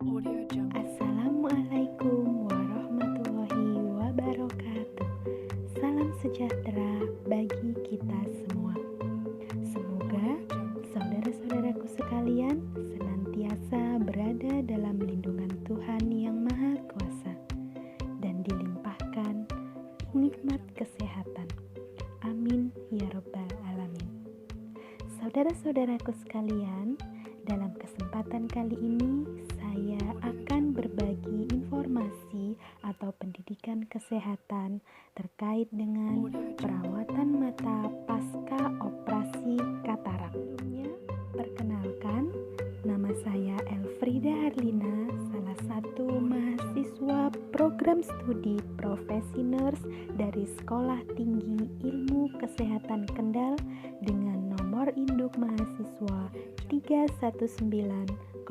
Assalamualaikum warahmatullahi wabarakatuh. Salam sejahtera bagi kita semua. Semoga saudara-saudaraku sekalian senantiasa berada dalam lindungan Tuhan yang Maha Kuasa dan dilimpahkan nikmat kesehatan. Amin ya rabbal alamin. Saudara-saudaraku sekalian, dalam kesempatan kali ini saya akan berbagi informasi atau pendidikan kesehatan terkait dengan perawatan mata pasca operasi katarak. Sebelumnya, perkenalkan, nama saya Elfrida Harlina, salah satu mahasiswa program studi Profesi Nurse dari Sekolah Tinggi Ilmu Kesehatan Kendal dengan nomor induk mahasiswa 319009.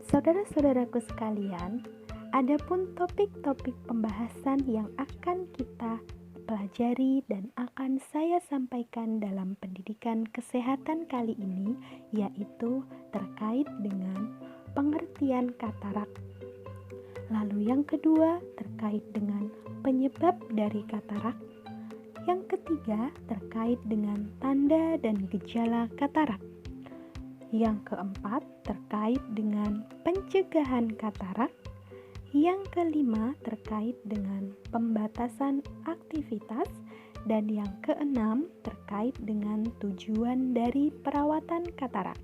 Saudara-saudaraku sekalian, adapun topik-topik pembahasan yang akan kita pelajari dan akan saya sampaikan dalam pendidikan kesehatan kali ini yaitu terkait dengan pengertian katarak. Lalu yang kedua terkait dengan penyebab dari katarak. Yang ketiga terkait dengan tanda dan gejala katarak. Yang keempat terkait dengan pencegahan katarak. Yang kelima terkait dengan pembatasan aktivitas. Dan yang keenam terkait dengan tujuan dari perawatan katarak.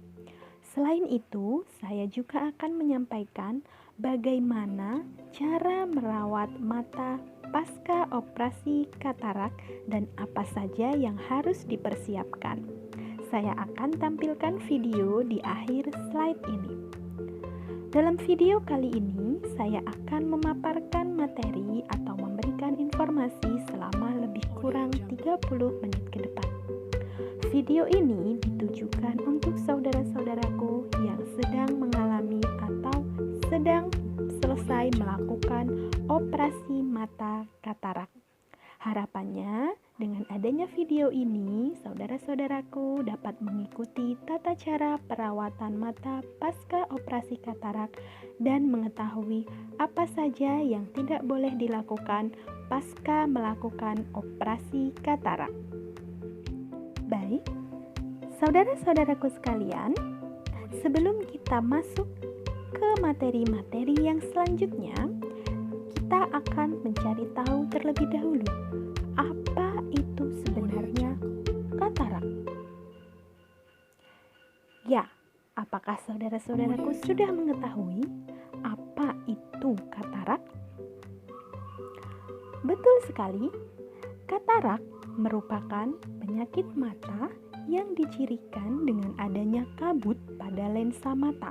Selain itu, saya juga akan menyampaikan bagaimana cara merawat mata pasca operasi katarak dan apa saja yang harus dipersiapkan. Saya akan tampilkan video di akhir slide ini. Dalam video kali ini, saya akan memaparkan materi atau memberikan informasi selama lebih kurang 30 menit ke depan. Video ini ditujukan untuk saudara-saudaraku yang sedang mengalami atau sedang selesai melakukan operasi mata katarak. Harapannya, dengan adanya video ini, saudara-saudaraku dapat mengikuti tata cara perawatan mata pasca operasi katarak dan mengetahui apa saja yang tidak boleh dilakukan pasca melakukan operasi katarak. Baik, saudara-saudaraku sekalian, sebelum kita masuk ke materi-materi yang selanjutnya, kita akan mencari tahu terlebih dahulu apa itu sebenarnya katarak. Ya, apakah saudara-saudaraku sudah mengetahui apa itu katarak? Betul sekali, katarak merupakan penyakit mata yang dicirikan dengan adanya kabut pada lensa mata.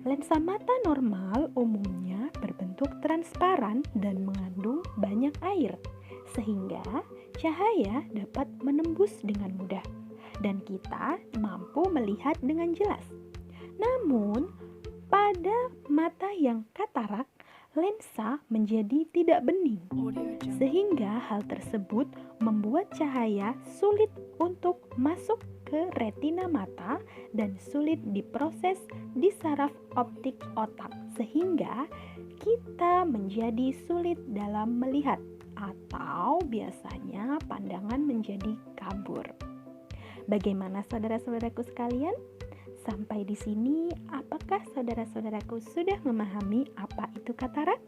Lensa mata normal umumnya berbentuk transparan dan mengandung banyak air, sehingga cahaya dapat menembus dengan mudah dan kita mampu melihat dengan jelas. Namun, pada mata yang katarak, lensa menjadi tidak bening, sehingga hal tersebut membuat cahaya sulit untuk masuk ke retina mata dan sulit diproses di saraf optik otak, sehingga kita menjadi sulit dalam melihat atau biasanya pandangan menjadi kabur. Bagaimana saudara-saudaraku sekalian? Sampai di sini, apakah saudara-saudaraku sudah memahami apa itu katarak?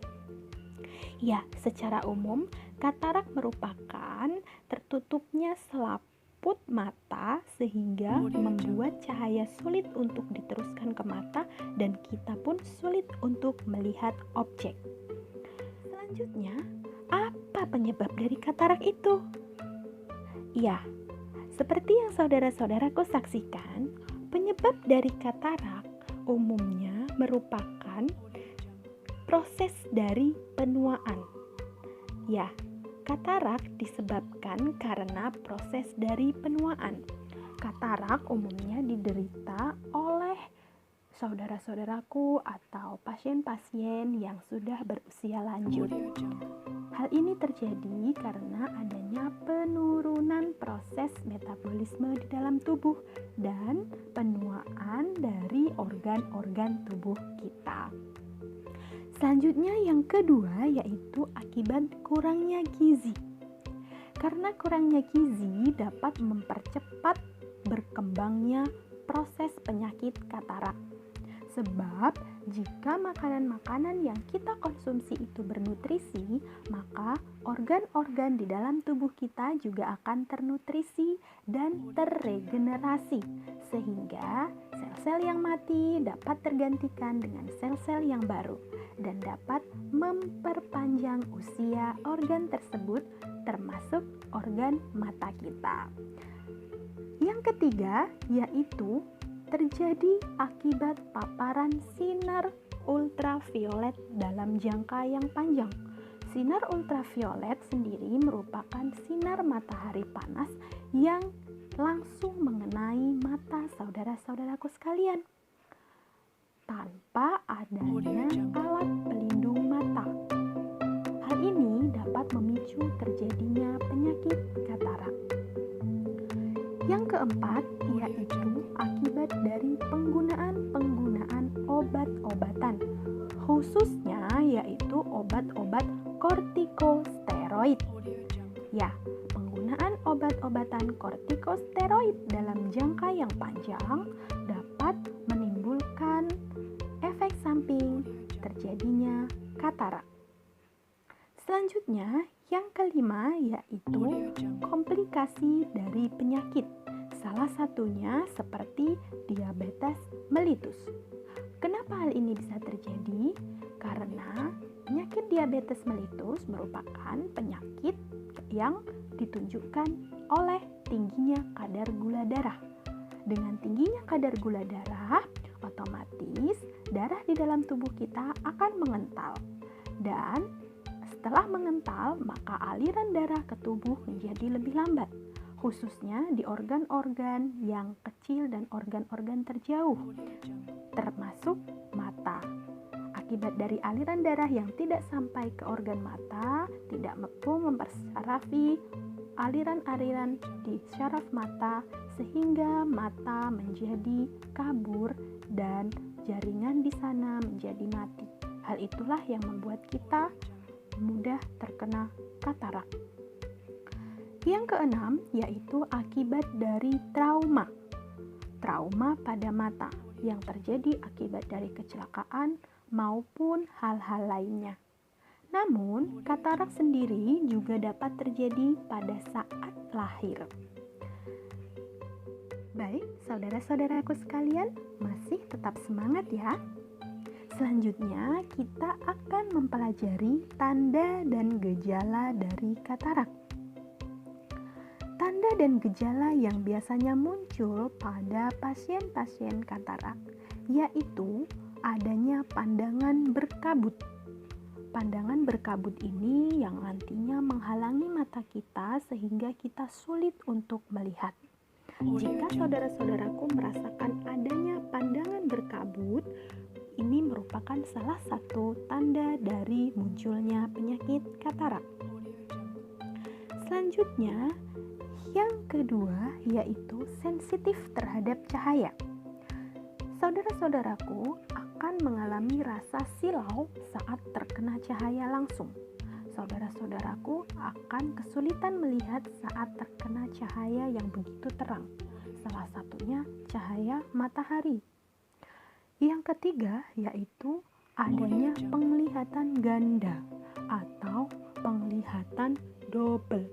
Ya, secara umum, katarak merupakan tertutupnya selaput mata sehingga membuat cahaya sulit untuk diteruskan ke mata dan kita pun sulit untuk melihat objek. Selanjutnya, apa penyebab dari katarak itu? Ya, seperti yang saudara-saudaraku saksikan, penyebab dari katarak umumnya merupakan proses dari penuaan. Ya, katarak disebabkan karena proses dari penuaan. Katarak umumnya diderita oleh saudara-saudaraku atau pasien-pasien yang sudah berusia lanjut. Hal ini terjadi karena adanya penurunan proses metabolisme di dalam tubuh dan penuaan dari organ-organ tubuh kita. Selanjutnya yang kedua yaitu akibat kurangnya gizi. Karena kurangnya gizi dapat mempercepat berkembangnya proses penyakit katarak. Sebab jika makanan-makanan yang kita konsumsi itu bernutrisi, maka organ-organ di dalam tubuh kita juga akan ternutrisi dan terregenerasi, sehingga sel-sel yang mati dapat tergantikan dengan sel-sel yang baru dan dapat memperpanjang usia organ tersebut, termasuk organ mata kita. Yang ketiga yaitu terjadi akibat paparan sinar ultraviolet dalam jangka yang panjang. Sinar ultraviolet sendiri merupakan sinar matahari panas yang langsung mengenai mata saudara-saudaraku sekalian tanpa adanya alat pelindung mata. Hal ini dapat memicu terjadinya penyakit katarak. Yang keempat yaitu akibat dari penggunaan obat-obatan, khususnya yaitu obat-obat kortikosteroid. Ya, penggunaan obat-obatan kortikosteroid dalam jangka yang panjang dapat menimbulkan efek samping terjadinya katarak. Selanjutnya, yang kelima yaitu komplikasi dari penyakit. Salah satunya seperti diabetes mellitus. Kenapa hal ini bisa terjadi? Karena penyakit diabetes mellitus merupakan penyakit yang ditunjukkan oleh tingginya kadar gula darah. Dengan tingginya kadar gula darah, otomatis darah di dalam tubuh kita akan mengental. Dan setelah mengental, maka aliran darah ke tubuh menjadi lebih lambat, khususnya di organ-organ yang kecil dan organ-organ terjauh, termasuk mata. Akibat dari aliran darah yang tidak sampai ke organ mata, tidak mampu mempersarafi aliran-aliran di syaraf mata, sehingga mata menjadi kabur dan jaringan di sana menjadi mati. Hal itulah yang membuat kita mudah terkena katarak. Yang keenam yaitu akibat dari trauma pada mata yang terjadi akibat dari kecelakaan maupun hal-hal lainnya. Namun, katarak sendiri juga dapat terjadi pada saat lahir. Baik, saudara-saudaraku sekalian, masih tetap semangat ya. Selanjutnya, kita akan mempelajari tanda dan gejala dari katarak. Tanda dan gejala yang biasanya muncul pada pasien-pasien katarak yaitu adanya pandangan berkabut. Pandangan berkabut ini yang nantinya menghalangi mata kita sehingga kita sulit untuk melihat. Jika saudara-saudaraku merasakan adanya pandangan berkabut, ini merupakan salah satu tanda dari munculnya penyakit katarak. Selanjutnya, yang kedua yaitu sensitif terhadap cahaya. Saudara-saudaraku akan mengalami rasa silau saat terkena cahaya langsung. Saudara-saudaraku akan kesulitan melihat saat terkena cahaya yang begitu terang. Salah satunya cahaya matahari. Yang ketiga yaitu adanya penglihatan ganda atau penglihatan double.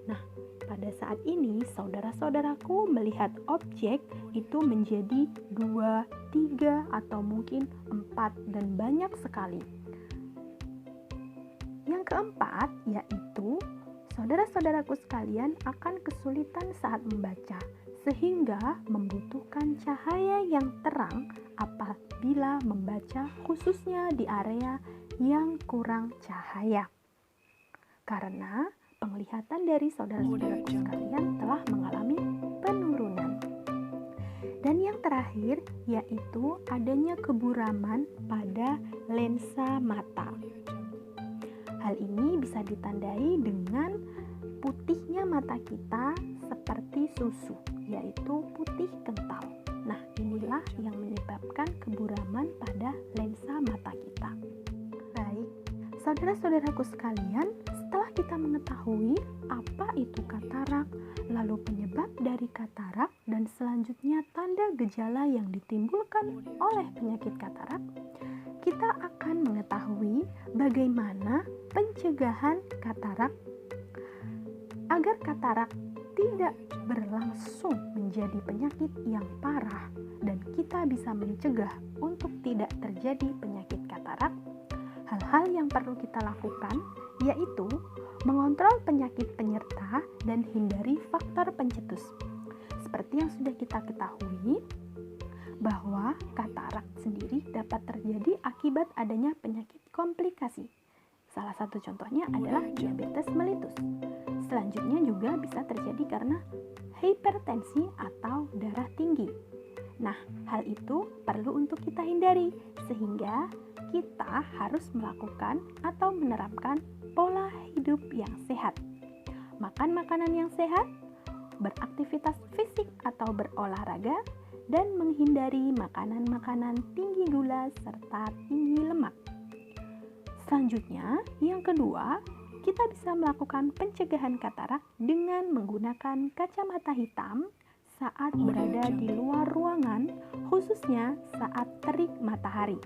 Nah, pada saat ini saudara-saudaraku melihat objek itu menjadi 2, 3 atau mungkin 4 dan banyak sekali. Yang keempat yaitu saudara-saudaraku sekalian akan kesulitan saat membaca sehingga membutuhkan cahaya yang terang apabila membaca, khususnya di area yang kurang cahaya. Karena penglihatan dari saudara-saudaraku sekalian telah mengalami penurunan. Dan yang terakhir yaitu adanya keburaman pada lensa mata. Hal ini bisa ditandai dengan putihnya mata kita seperti susu, yaitu putih kental. Nah, inilah yang menyebabkan keburaman pada lensa mata kita. Baik, saudara-saudaraku sekalian, setelah kita mengetahui apa itu katarak, lalu penyebab dari katarak, dan selanjutnya tanda gejala yang ditimbulkan oleh penyakit katarak, kita akan mengetahui bagaimana pencegahan katarak agar katarak tidak berlangsung menjadi penyakit yang parah dan kita bisa mencegah untuk tidak terjadi penyakit katarak. Hal-hal yang perlu kita lakukan yaitu mengontrol penyakit penyerta dan hindari faktor pencetus. Seperti yang sudah kita ketahui, bahwa katarak sendiri dapat terjadi akibat adanya penyakit komplikasi. Salah satu contohnya adalah diabetes mellitus. Selanjutnya juga bisa terjadi karena hipertensi atau darah tinggi. Nah, hal itu perlu untuk kita hindari, sehingga kita harus melakukan atau menerapkan pola hidup yang sehat. Makan makanan yang sehat, beraktivitas fisik atau berolahraga, dan menghindari makanan-makanan tinggi gula serta tinggi lemak. Selanjutnya, yang kedua, kita bisa melakukan pencegahan katarak dengan menggunakan kacamata hitam saat berada di luar ruangan, khususnya saat terik matahari.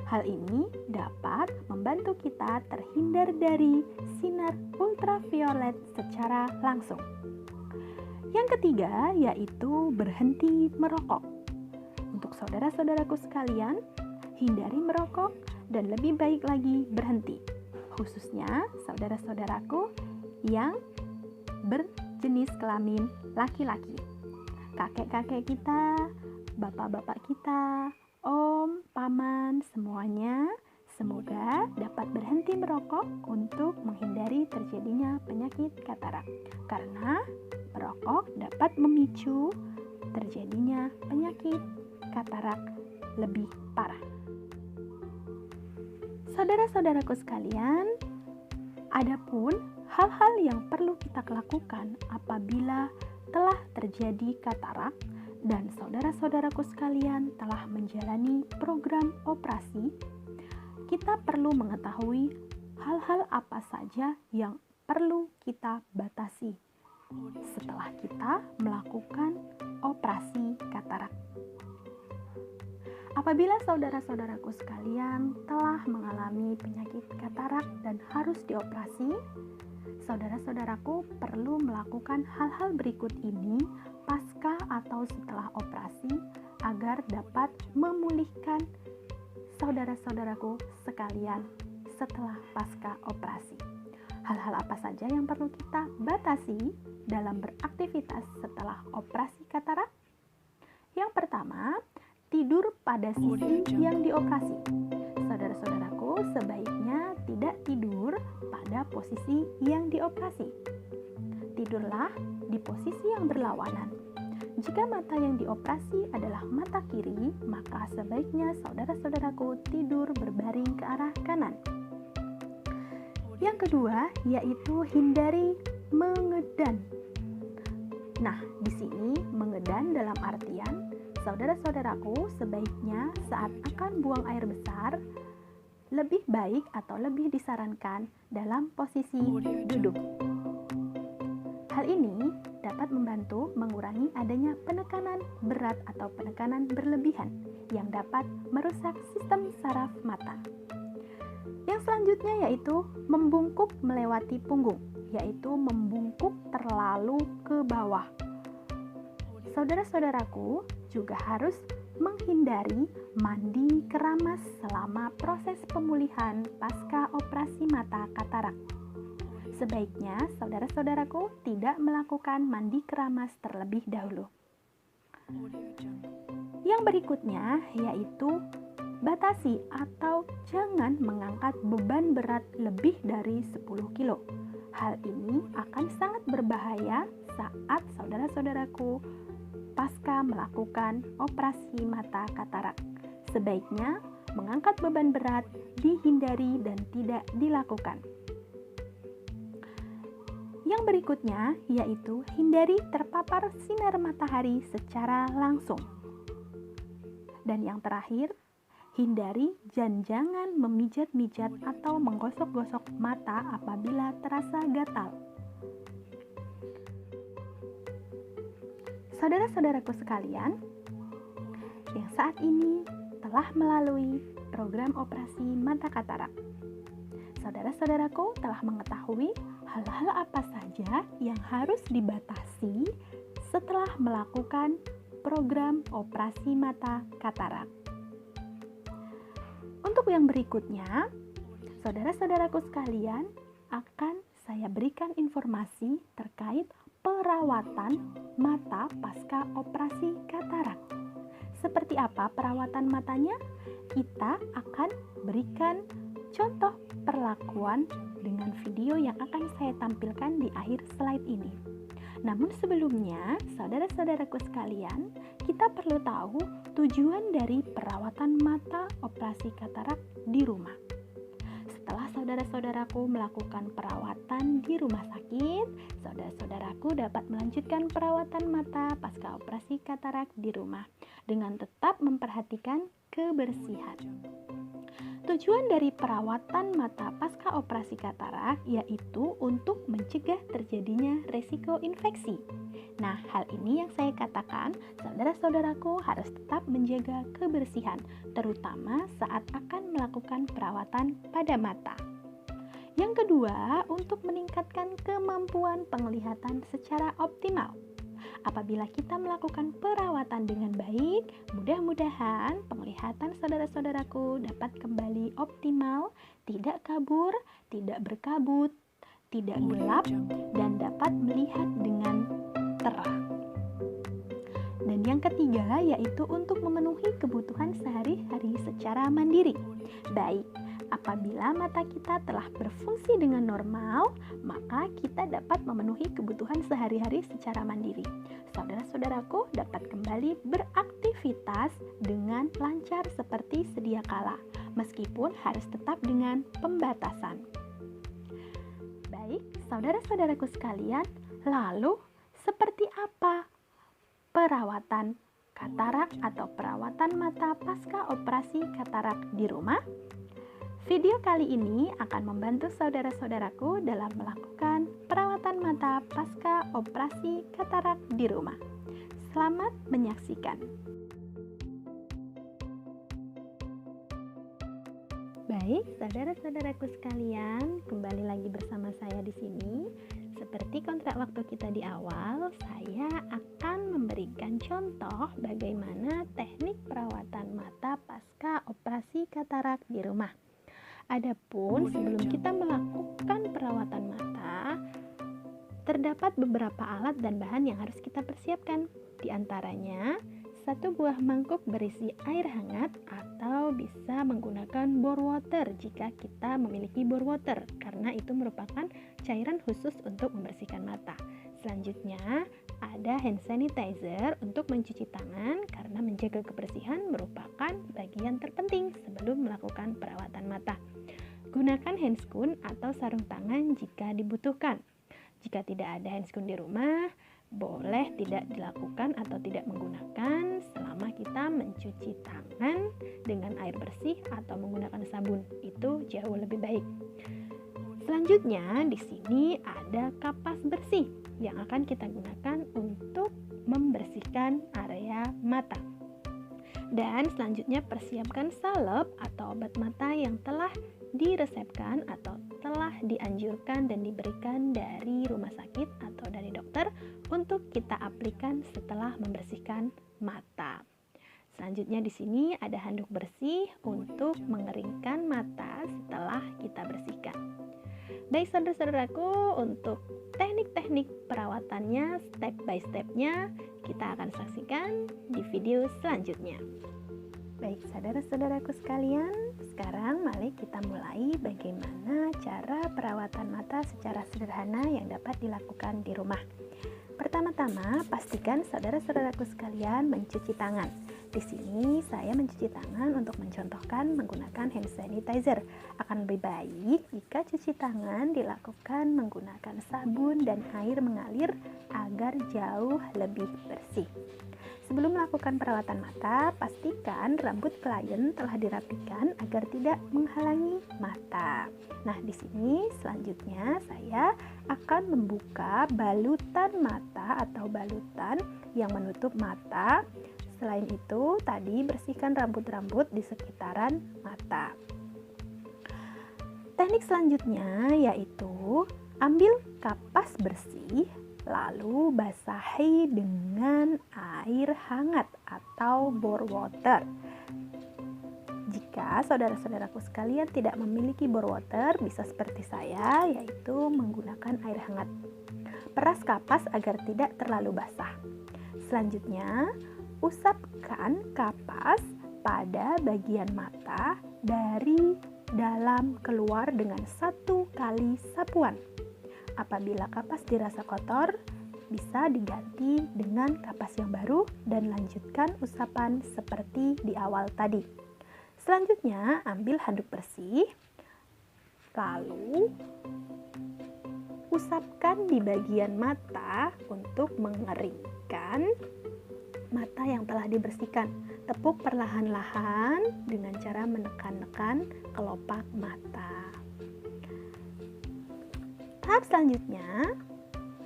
Hal ini dapat membantu kita terhindar dari sinar ultraviolet secara langsung. Yang ketiga yaitu berhenti merokok. Untuk saudara-saudaraku sekalian, hindari merokok dan lebih baik lagi berhenti. Khususnya saudara-saudaraku yang berjenis kelamin laki-laki. Kakek-kakek kita, bapak-bapak kita, om, paman, semuanya semoga dapat berhenti merokok untuk menghindari terjadinya penyakit katarak. Karena merokok dapat memicu terjadinya penyakit katarak lebih parah. Saudara-saudaraku sekalian, adapun hal-hal yang perlu kita lakukan apabila telah terjadi katarak dan saudara-saudaraku sekalian telah menjalani program operasi, kita perlu mengetahui hal-hal apa saja yang perlu kita batasi setelah kita melakukan operasi katarak. Apabila saudara-saudaraku sekalian telah mengalami penyakit katarak dan harus dioperasi, saudara-saudaraku perlu melakukan hal-hal berikut ini pasca atau setelah operasi agar dapat memulihkan saudara-saudaraku sekalian setelah pasca operasi. Hal-hal apa saja yang perlu kita batasi dalam beraktivitas setelah operasi katarak? Yang pertama, tidur pada sisi yang dioperasi. Saudara-saudaraku sebaiknya tidak tidur pada posisi yang dioperasi. Tidurlah di posisi yang berlawanan. Jika mata yang dioperasi adalah mata kiri, maka sebaiknya saudara-saudaraku tidur berbaring ke arah kanan. Yang kedua, yaitu hindari mengedan. Nah, di sini mengedan dalam artian saudara-saudaraku sebaiknya saat akan buang air besar lebih baik atau lebih disarankan dalam posisi duduk. Hal ini dapat membantu mengurangi adanya penekanan berat atau penekanan berlebihan yang dapat merusak sistem saraf mata. Yang selanjutnya yaitu membungkuk melewati punggung, yaitu membungkuk terlalu ke bawah. Saudara-saudaraku juga harus menghindari mandi keramas selama proses pemulihan pasca operasi mata katarak. Sebaiknya saudara-saudaraku tidak melakukan mandi keramas terlebih dahulu. Yang berikutnya yaitu batasi atau jangan mengangkat beban berat lebih dari 10 kilo. Hal ini akan sangat berbahaya saat saudara-saudaraku pasca melakukan operasi mata katarak. Sebaiknya mengangkat beban berat dihindari dan tidak dilakukan. Yang berikutnya yaitu hindari terpapar sinar matahari secara langsung. Dan yang terakhir, hindari dan jangan memijat-mijat atau menggosok-gosok mata apabila terasa gatal. Saudara-saudaraku sekalian, yang saat ini telah melalui program operasi mata katarak, saudara-saudaraku telah mengetahui hal-hal apa saja yang harus dibatasi setelah melakukan program operasi mata katarak. Untuk yang berikutnya, saudara-saudaraku sekalian, akan saya berikan informasi terkait perawatan mata pasca operasi katarak. Seperti apa perawatan matanya? Kita akan berikan contoh perlakuan dengan video yang akan saya tampilkan di akhir slide ini. Namun sebelumnya, saudara-saudaraku sekalian, kita perlu tahu tujuan dari perawatan mata operasi katarak di rumah. Setelah saudara-saudaraku melakukan perawatan di rumah sakit, saudara-saudaraku dapat melanjutkan perawatan mata pasca operasi katarak di rumah dengan tetap memperhatikan kebersihan. Tujuan dari perawatan mata pasca operasi katarak yaitu untuk mencegah terjadinya resiko infeksi. Nah, hal ini yang saya katakan, saudara-saudaraku harus tetap menjaga kebersihan, terutama saat akan melakukan perawatan pada mata. Yang kedua, untuk meningkatkan kemampuan penglihatan secara optimal. Apabila kita melakukan perawatan dengan baik, mudah-mudahan penglihatan saudara-saudaraku dapat kembali optimal, tidak kabur, tidak berkabut, tidak gelap, dan dapat melihat dengan terang. Dan yang ketiga yaitu untuk memenuhi kebutuhan sehari-hari secara mandiri. Baik, apabila mata kita telah berfungsi dengan normal, maka kita dapat memenuhi kebutuhan sehari-hari secara mandiri. Saudara-saudaraku dapat kembali beraktivitas dengan lancar seperti sedia kala, meskipun harus tetap dengan pembatasan. Baik, saudara-saudaraku sekalian, lalu seperti apa perawatan katarak atau perawatan mata pasca operasi katarak di rumah? Video kali ini akan membantu saudara-saudaraku dalam melakukan perawatan mata pasca operasi katarak di rumah. Selamat menyaksikan. Baik, saudara-saudaraku sekalian, kembali lagi bersama saya di sini. Seperti kontrak waktu kita di awal, saya akan memberikan contoh bagaimana teknik perawatan mata pasca operasi katarak di rumah. Adapun sebelum kita melakukan perawatan mata, terdapat beberapa alat dan bahan yang harus kita persiapkan. Di antaranya, 1 buah mangkuk berisi air hangat atau bisa menggunakan bore water jika kita memiliki bore water, karena itu merupakan cairan khusus untuk membersihkan mata. Selanjutnya, ada hand sanitizer untuk mencuci tangan karena menjaga kebersihan merupakan bagian terpenting sebelum melakukan perawatan mata. Gunakan handscoon atau sarung tangan jika dibutuhkan. Jika tidak ada handscoon di rumah, boleh tidak dilakukan atau tidak menggunakan selama kita mencuci tangan dengan air bersih atau menggunakan sabun. Itu jauh lebih baik. Selanjutnya, di sini ada kapas bersih yang akan kita gunakan untuk membersihkan area mata. Dan selanjutnya persiapkan salep atau obat mata yang telah diresepkan atau telah dianjurkan dan diberikan dari rumah sakit atau dari dokter untuk kita aplikan setelah membersihkan mata. Selanjutnya di sini ada handuk bersih untuk mengeringkan mata setelah kita bersihkan. Baik saudara-saudaraku, untuk teknik-teknik perawatannya step by stepnya kita akan saksikan di video selanjutnya. Baik, saudara-saudaraku sekalian, sekarang mari kita mulai bagaimana cara perawatan mata secara sederhana yang dapat dilakukan di rumah. Pertama-tama, pastikan saudara-saudaraku sekalian mencuci tangan. Di sini saya mencuci tangan untuk mencontohkan menggunakan hand sanitizer. Akan lebih baik jika cuci tangan dilakukan menggunakan sabun dan air mengalir agar jauh lebih bersih. Sebelum melakukan perawatan mata, pastikan rambut klien telah dirapikan agar tidak menghalangi mata. Nah, di sini selanjutnya saya akan membuka balutan mata atau balutan yang menutup mata. Selain itu, tadi bersihkan rambut-rambut di sekitaran mata. Teknik selanjutnya yaitu ambil kapas bersih, lalu basahi dengan air hangat atau bore water. Jika saudara-saudaraku sekalian tidak memiliki bore water, bisa seperti saya, yaitu menggunakan air hangat. Peras kapas agar tidak terlalu basah. Selanjutnya, usapkan kapas pada bagian mata dari dalam keluar dengan 1 kali sapuan. Apabila kapas dirasa kotor, bisa diganti dengan kapas yang baru dan lanjutkan usapan seperti di awal tadi. Selanjutnya, ambil handuk bersih, lalu usapkan di bagian mata untuk mengeringkan mata yang telah dibersihkan. Tepuk perlahan-lahan dengan cara menekan-nekan kelopak mata. Tahap selanjutnya,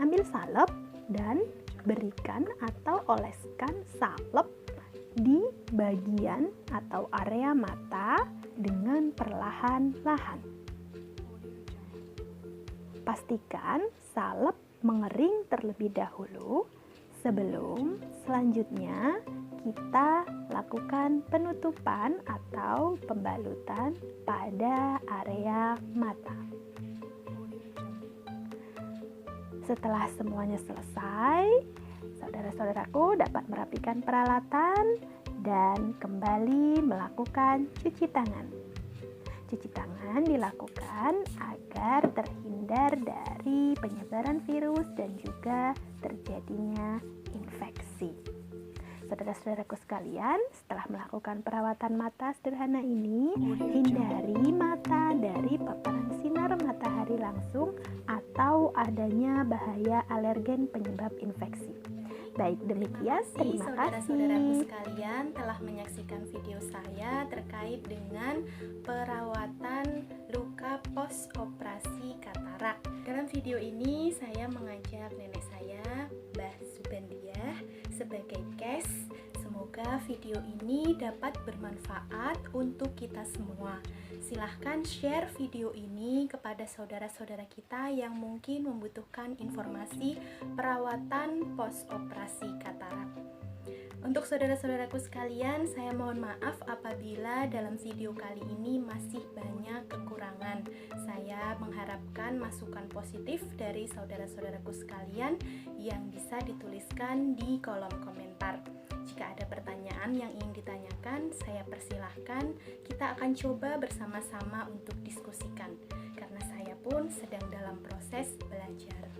ambil salep dan berikan atau oleskan salep di bagian atau area mata dengan perlahan-lahan. Pastikan salep mengering terlebih dahulu sebelum selanjutnya kita lakukan penutupan atau pembalutan pada area mata. Setelah semuanya selesai, saudara-saudaraku dapat merapikan peralatan dan kembali melakukan cuci tangan. Cuci tangan dilakukan agar terhindar dari penyebaran virus dan juga terjadinya infeksi. Saudara-saudaraku sekalian, setelah melakukan perawatan mata sederhana ini, hindari mata dari paparan sinar matahari langsung atau adanya bahaya alergen penyebab infeksi. Baik, demikian. Terima kasih. Saudara-saudaraku sekalian telah menyaksikan video saya terkait dengan perawatan luka post operasi katarak. Dalam video ini saya mengajak nenek saya, Mbah Subandiah, sebagai guest. Semoga video ini dapat bermanfaat untuk kita semua. Silahkan share video ini kepada saudara-saudara kita yang mungkin membutuhkan informasi perawatan post operasi katarak. Untuk saudara-saudaraku sekalian, saya mohon maaf apabila dalam video kali ini masih banyak kekurangan. Saya mengharapkan masukan positif dari saudara-saudaraku sekalian yang bisa dituliskan di kolom komentar. Jika ada pertanyaan yang ingin ditanyakan, saya persilahkan. Kita akan coba bersama-sama untuk diskusikan, karena saya pun sedang dalam proses belajar.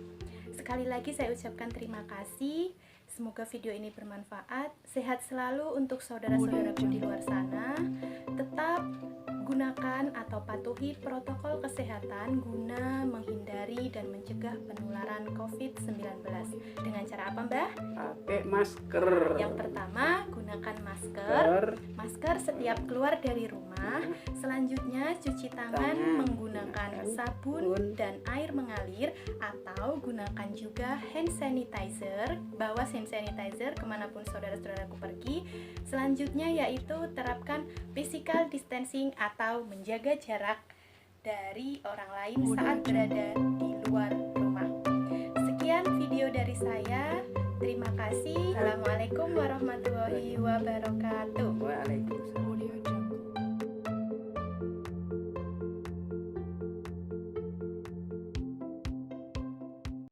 Sekali lagi saya ucapkan terima kasih. Semoga video ini bermanfaat. Sehat selalu untuk saudara-saudaraku di luar sana. Tetap gunakan atau patuhi protokol kesehatan guna menghindari dan mencegah penularan COVID-19. Dengan cara apa, Mbah? Pakai masker. Yang pertama, gunakan masker. Masker setiap keluar dari rumah. Selanjutnya, cuci tangan menggunakan sabun dan air mengalir, atau gunakan juga hand sanitizer. Bawa hand sanitizer kemanapun saudara-saudaraku pergi. Selanjutnya yaitu terapkan physical distancing atau menjaga jarak dari orang lain saat berada di luar rumah. Sekian video dari saya. Terima kasih. Assalamualaikum warahmatullahi wabarakatuh. Waalaikumsalam.